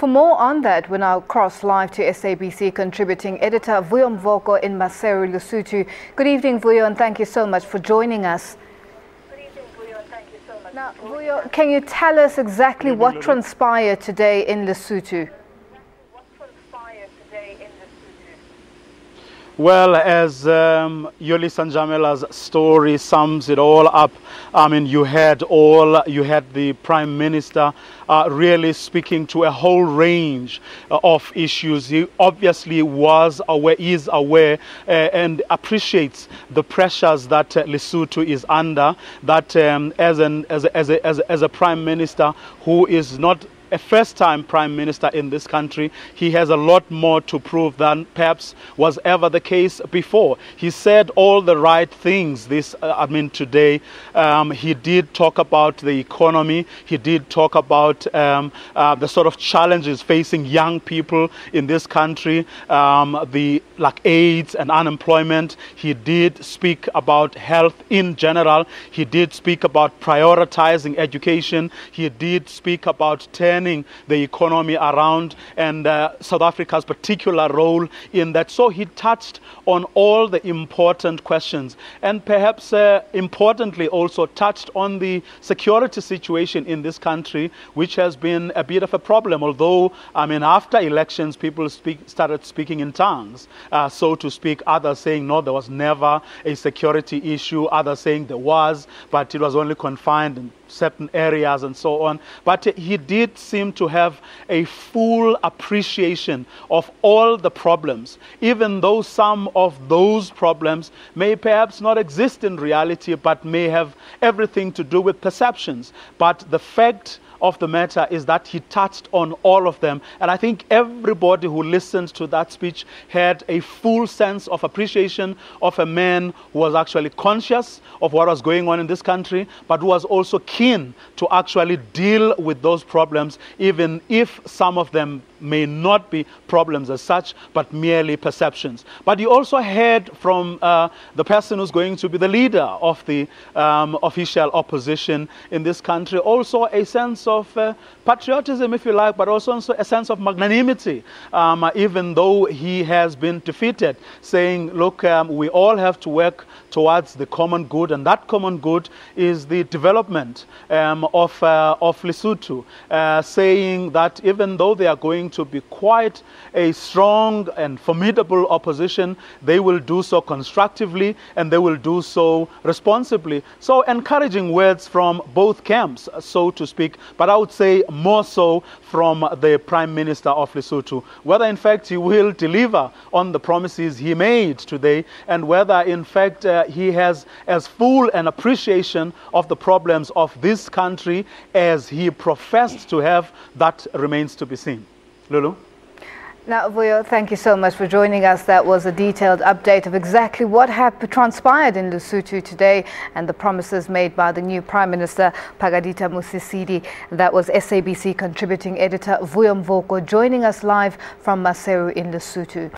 For more on that, we now cross live to SABC contributing editor Vuyo Mvoko in Maseru, Lesotho. Good evening, Vuyo, and thank you so much for joining us. Good evening, Vuyo, and thank you so much. Now, Vuyo, can you tell us exactly what transpired today in Lesotho? Well, as Yoli Sanjamela's story sums it all up, I mean, you had the Prime Minister really speaking to a whole range of issues. He obviously is aware and appreciates the pressures that Lesotho is under. That as a Prime Minister who is not a first-time Prime Minister in this country, he has a lot more to prove than perhaps was ever the case before. He said all the right things today. He did talk about the economy. He did talk about the sort of challenges facing young people in this country, like AIDS and unemployment. He did speak about health in general. He did speak about prioritizing education. He did speak about turning the economy around and South Africa's particular role in that. So he touched on all the important questions and perhaps importantly also touched on the security situation in this country, which has been a bit of a problem. Although, I mean, after elections, people started speaking in tongues, so to speak, others saying, no, there was never a security issue, others saying there was, but it was only confined in certain areas and so on. But he did seem to have a full appreciation of all the problems, even though some of those problems may perhaps not exist in reality, but may have everything to do with perceptions. But the fact of the matter is that he touched on all of them. And I think everybody who listened to that speech had a full sense of appreciation of a man who was actually conscious of what was going on in this country, but who was also keen to actually deal with those problems, even if some of them may not be problems as such, but merely perceptions. But you also heard from the person who's going to be the leader of the official opposition in this country, also a sense of patriotism, if you like, but also a sense of magnanimity, even though he has been defeated, saying, look, we all have to work towards the common good, and that common good is the development of Lesotho, saying that even though they are going to be quite a strong and formidable opposition, they will do so constructively and they will do so responsibly. So encouraging words from both camps, so to speak, but I would say more so from the Prime Minister of Lesotho, whether in fact he will deliver on the promises he made today, and whether in fact he has as full an appreciation of the problems of this country as he professed to have, that remains to be seen. Lulu? Now, Vuyo, thank you so much for joining us. That was a detailed update of exactly what transpired in Lesotho today and the promises made by the new Prime Minister, Phakalitha Mosisili. That was SABC contributing editor Vuyo Mvoko joining us live from Maseru in Lesotho.